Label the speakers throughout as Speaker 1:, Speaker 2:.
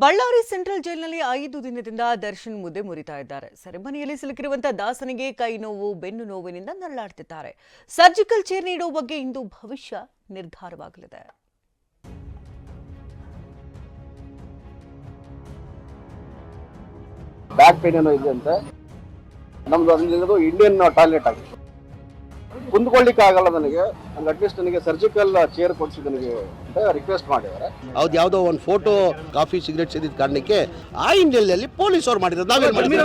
Speaker 1: Ballari central ಜೈಲಿನಲ್ಲಿ 5 ದಿನದಿಂದ ದರ್ಶನ್ ಮುದ್ದೆ ಮುರಿತಾ ಇದ್ದಾರೆ. ಸೆರೆಮನೆಯಲ್ಲಿ ಸಿಲುಕಿರುವಂತಹ ದಾಸನಿಗೆ ಕೈ ನೋವು, ಬೆನ್ನು ನೋವಿನಿಂದ ನರಳಾಡ್ತಿದ್ದಾರೆ. ಸರ್ಜಿಕಲ್ ಚೇರ್ ನೀಡುವ ಬಗ್ಗೆ ಇಂದು ಭವಿಷ್ಯ ನಿರ್ಧಾರವಾಗಲಿದೆ.
Speaker 2: ಬ್ಯಾಕ್ ಪೇನ್ ಏನೋ ಇದೆ ಅಂತ ನಮ್ದು ಅಲ್ಲಿರೋದು ಇಂಡಿಯನ್ ಟಾಯ್ಲೆಟ್ ಆಗಿದೆ. ಕುಂದ್ಕೊಳ್ಳಿಕ್ಕೆ ಆಗಲ್ಲ ನನಗೆ, ಅಟ್ಲೀಸ್ಟ್ ನನಗೆ ಸರ್ಜಿಕಲ್ ಚೇರ್ ಕೊಡಿಸಿ ನನಗೆ ಅಂತ ರಿಕ್ವೆಸ್ಟ್ ಮಾಡಿದ್ದಾರೆ.
Speaker 3: ಹೌದು, ಯಾವುದೋ ಒಂದು ಫೋಟೋ ಕಾಫಿ ಸಿಗರೇಟ್ ಸೇದಿದ ಕಾರಣಕ್ಕೆ ಆ ಹಿನ್ನೆಲೆಯಲ್ಲಿ ಪೊಲೀಸ್ ಅವ್ರು ಮಾಡಿರೋದು. ನಾವೇನ್ ಮಾಡಿದ್ವಿ?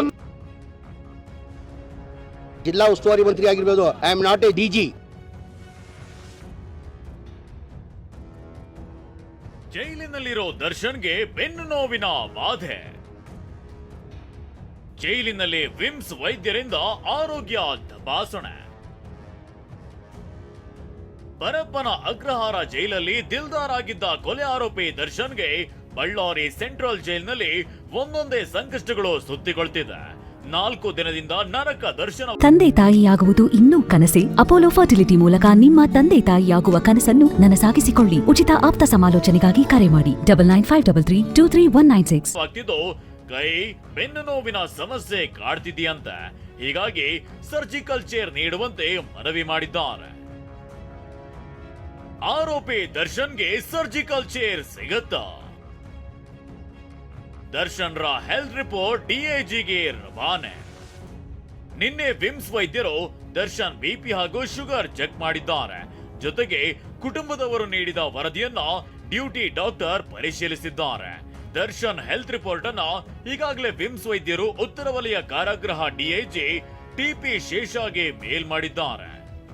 Speaker 3: ಜಿಲ್ಲಾ ಉಸ್ತುವಾರಿ ಮಂತ್ರಿ ಆಗಿರ್ಬೋದು. I am not a DG.
Speaker 4: ಜೈಲಿನಲ್ಲಿರೋ ದರ್ಶನ್ಗೆ ಬೆನ್ನು ನೋವಿನ ಬಾಧೆ. ಜೈಲಿನಲ್ಲಿ ವಿಮ್ಸ್ ವೈದ್ಯರಿಂದ ಆರೋಗ್ಯ ತಪಾಸಣೆ. ಪರಪ್ಪನ ಅಗ್ರಹಾರ ಜೈಲಲ್ಲಿ ದಿಲ್ದಾರ್ ಆಗಿದ್ದ ಕೊಲೆ ಆರೋಪಿ ದರ್ಶನ್ಗೆ ಬಳ್ಳಾರಿ ಸೆಂಟ್ರಲ್ ಜೈಲಿನಲ್ಲಿ ಒಂದೊಂದೇ ಸಂಕಷ್ಟಗಳು ಸುತ್ತಿಕೊಳ್ತಿದೆ. 4 ದಿನದಿಂದ ನರಕ ದರ್ಶನ.
Speaker 5: ತಂದೆ ತಾಯಿಯಾಗುವುದು ಇನ್ನೂ ಕನಸೇ? ಅಪೋಲೋ ಫರ್ಟಿಲಿಟಿ ಮೂಲಕ ನಿಮ್ಮ ತಂದೆ ತಾಯಿಯಾಗುವ ಕನಸನ್ನು ನನಸಾಗಿಸಿಕೊಳ್ಳಿ. ಉಚಿತ ಆಪ್ತ ಸಮಾಲೋಚನೆಗಾಗಿ ಕರೆ ಮಾಡಿ 9953323196.
Speaker 4: ಆಗ್ತಿದ್ದು ಕೈ ಬೆನ್ನು ನೋವಿನ ಸಮಸ್ಯೆ ಕಾಡ್ತಿದೆಯಂತೆ. ಹೀಗಾಗಿ ಸರ್ಜಿಕಲ್ ಚೇರ್ ನೀಡುವಂತೆ ಮನವಿ ಮಾಡಿದ್ದಾರೆ. ಆರೋಪಿ ದರ್ಶನ್ಗೆ ಸರ್ಜಿಕಲ್ ಚೇರ್ ಸಿಗುತ್ತಾ? ದರ್ಶನ್ ರ ಹೆಲ್ತ್ ರಿಪೋರ್ಟ್ ಡಿಐಜಿಗೆ ರವಾನೆ. ನಿನ್ನೆ ವಿಮ್ಸ್ ವೈದ್ಯರು ದರ್ಶನ್ ಬಿಪಿ ಹಾಗೂ ಶುಗರ್ ಚೆಕ್ ಮಾಡಿದ್ದಾರೆ. ಜೊತೆಗೆ ಕುಟುಂಬದವರು ನೀಡಿದ ವರದಿಯನ್ನ ಡ್ಯೂಟಿ ಡಾಕ್ಟರ್ ಪರಿಶೀಲಿಸಿದ್ದಾರೆ. ದರ್ಶನ್ ಹೆಲ್ತ್ ರಿಪೋರ್ಟ್ ಅನ್ನ ಈಗಾಗಲೇ ವಿಮ್ಸ್ ವೈದ್ಯರು ಉತ್ತರ ವಲಯ ಕಾರಾಗೃಹ ಡಿಐಜಿ ಟಿಪಿ ಶೇಷಾಗೆ ಮೇಲ್ ಮಾಡಿದ್ದಾರೆ.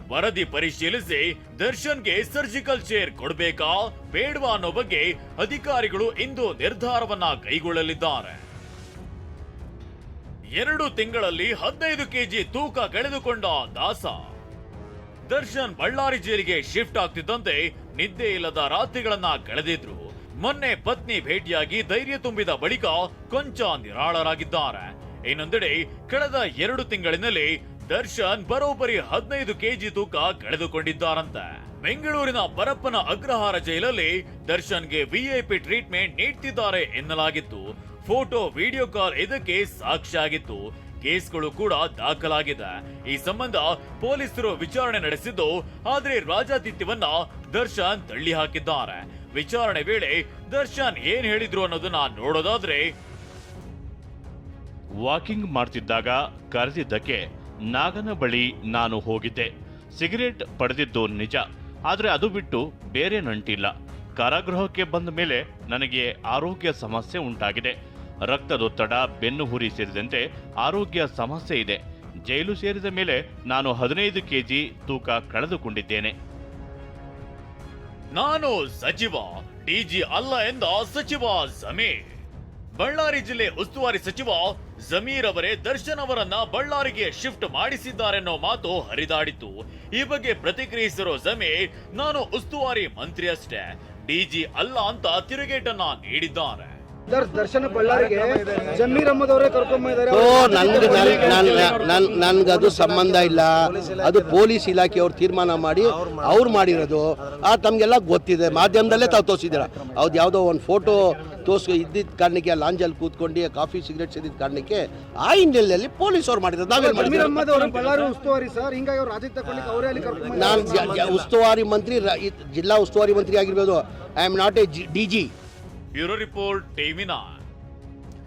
Speaker 4: ವರದಿ ಪರಿಶೀಲಿಸಿ ದರ್ಶನ್ಗೆ ಸರ್ಜಿಕಲ್ ಚೇರ್ ಕೊಡಬೇಕಾ ಬೇಡವಾ ಅನ್ನೋ ಬಗ್ಗೆ ಅಧಿಕಾರಿಗಳು ಇಂದು ನಿರ್ಧಾರವನ್ನ ಕೈಗೊಳ್ಳಲಿದ್ದಾರೆ. 2 ತಿಂಗಳಲ್ಲಿ 15 ಕೆಜಿ ತೂಕ ಕಳೆದುಕೊಂಡ ದಾಸ. ದರ್ಶನ್ ಬಳ್ಳಾರಿ ಜೈಲಿಗೆ ಶಿಫ್ಟ್ ಆಗ್ತಿದ್ದಂತೆ ನಿದ್ದೆ ಇಲ್ಲದ ರಾತ್ರಿಗಳನ್ನ ಕಳೆದಿದ್ರು. ಮೊನ್ನೆ ಪತ್ನಿ ಭೇಟಿಯಾಗಿ ಧೈರ್ಯ ತುಂಬಿದ ಬಳಿಕ ಕೊಂಚ ನಿರಾಳರಾಗಿದ್ದಾರೆ. ಇನ್ನೊಂದೆಡೆ ಕಳೆದ 2 ತಿಂಗಳಿನಲ್ಲಿ ದರ್ಶನ್ ಬರೋಬ್ಬರಿ 15 ಕೆಜಿ ತೂಕ ಕಳೆದುಕೊಂಡಿದ್ದಾರಂತೆ. ಬೆಂಗಳೂರಿನ ಪರಪ್ಪನ ಅಗ್ರಹಾರ ಜೈಲಲ್ಲಿ ದರ್ಶನ್ಗೆ ವಿಐಪಿ ಟ್ರೀಟ್ಮೆಂಟ್ ನೀಡ್ತಿದ್ದಾರೆ ಎನ್ನಲಾಗಿತ್ತು. ಫೋಟೋ, ವಿಡಿಯೋ ಕಾಲ್ ಇದಕ್ಕೆ ಸಾಕ್ಷಿಯಾಗಿತ್ತು. ಕೇಸ್ಗಳು ಕೂಡ ದಾಖಲಾಗಿದೆ. ಈ ಸಂಬಂಧ ಪೊಲೀಸರು ವಿಚಾರಣೆ ನಡೆಸಿದ್ದು, ಆದರೆ ರಾಜಾತಿಥ್ಯವನ್ನ ದರ್ಶನ್ ತಳ್ಳಿ ಹಾಕಿದ್ದಾರೆ. ವಿಚಾರಣೆ ವೇಳೆ ದರ್ಶನ್ ಏನ್ ಹೇಳಿದ್ರು ಅನ್ನೋದನ್ನ ನೋಡೋದಾದ್ರೆ,
Speaker 6: ವಾಕಿಂಗ್ ಮಾಡ್ತಿದ್ದಾಗ ಕರೆದಿದ್ದಕ್ಕೆ ನಾಗನ ಬಳಿ ನಾನು ಹೋಗಿದ್ದೆ. ಸಿಗರೇಟ್ ಪಡೆದಿದ್ದು ನಿಜ, ಆದರೆ ಅದು ಬಿಟ್ಟು ಬೇರೆ ನಂಟಿಲ್ಲ. ಕಾರಾಗೃಹಕ್ಕೆ ಬಂದ ಮೇಲೆ ನನಗೆ ಆರೋಗ್ಯ ಸಮಸ್ಯೆ ಉಂಟಾಗಿದೆ. ರಕ್ತದೊತ್ತಡ, ಬೆನ್ನು ಹುರಿ ಸೇರಿದಂತೆ ಆರೋಗ್ಯ ಸಮಸ್ಯೆ ಇದೆ. ಜೈಲು ಸೇರಿದ ಮೇಲೆ ನಾನು 15 ಕೆಜಿ ತೂಕ ಕಳೆದುಕೊಂಡಿದ್ದೇನೆ.
Speaker 4: ನಾನು ಸಚಿವ ಡಿಜಿ ಅಲ್ಲ ಎಂದ ಸಚಿವ ಜಮೀರ್. ಬಳ್ಳಾರಿ ಜಿಲ್ಲೆ ಉಸ್ತುವಾರಿ ಸಚಿವ ಜಮೀರ್ ಅವರೇ ದರ್ಶನ್ ಅವರನ್ನ ಬಳ್ಳಾರಿಗೆ ಶಿಫ್ಟ್ ಮಾಡಿಸಿದ್ದಾರೆನ್ನೋ ಮಾತು ಹರಿದಾಡಿತ್ತು. ಈ ಬಗ್ಗೆ ಪ್ರತಿಕ್ರಿಯಿಸಿರೋ ಜಮೀರ್, ನಾನು ಉಸ್ತುವಾರಿ ಮಂತ್ರಿ ಅಷ್ಟೇ, ಡಿಜಿ ಅಲ್ಲ ಅಂತ ತಿರುಗೇಟನ್ನ ನೀಡಿದ್ದಾರೆ.
Speaker 7: ದರ್ಶನ ಬಳ್ಳಾರಿಗೆ ಜಮೀರ್ ಅಹಮದ್ ಅವರೇ ಕರ್ಕೊಂಡ್ಬಂದಿದ್ದಾರೆ.
Speaker 3: ನನ್ಗದು ಸಂಬಂಧ ಇಲ್ಲ. ಅದು ಪೊಲೀಸ್ ಇಲಾಖೆ ಅವ್ರು ತೀರ್ಮಾನ ಮಾಡಿ ಅವ್ರು ಮಾಡಿರೋದು. ತಮ್ಗೆಲ್ಲ ಗೊತ್ತಿದೆ, ಮಾಧ್ಯಮದಲ್ಲೇ ತಾವು ತೋರಿಸಿದ್ದೀರ. ಹೌದು, ಯಾವುದೋ ಒಂದು ಫೋಟೋ ಇದ್ದಿದ್ದ ಕಾರಣಕ್ಕೆ ಲಾಂಜಲ್ಲಿ ಕೂತ್ಕೊಂಡು ಕಾಫಿ ಸಿಗರೇಟ್ ಸೇದಿದ್ದ ಕಾರಣಕ್ಕೆ ಆ ಹಿನ್ನೆಲೆಯಲ್ಲಿ ಪೊಲೀಸ್ ಅವ್ರು ಮಾಡಿರೋದು. ನಾವೇನ್ ಮಾಡಿದ್ವಿ?
Speaker 7: ಜಮೀರ್ ಅಹಮದ್ ಅವರು ಬಳ್ಳಾರಿ ಉಸ್ತುವಾರಿ ಸರ್, ಹಿಂಗಾಗಿ ಅವ್ರು ರಾಜ್ಯಕ್ಕೆ ತಗೊಳ್ಳಿಕ್ಕೆ ಅವರೇ ಅಲ್ಲಿ ಕರ್ಕೊಂಡು.
Speaker 3: ನಾನು ಉಸ್ತುವಾರಿ ಮಂತ್ರಿ, ಜಿಲ್ಲಾ ಉಸ್ತುವಾರಿ ಮಂತ್ರಿ ಆಗಿರ್ಬೋದು. I am not a DG.
Speaker 4: Bureau report ಟಿವಿ9.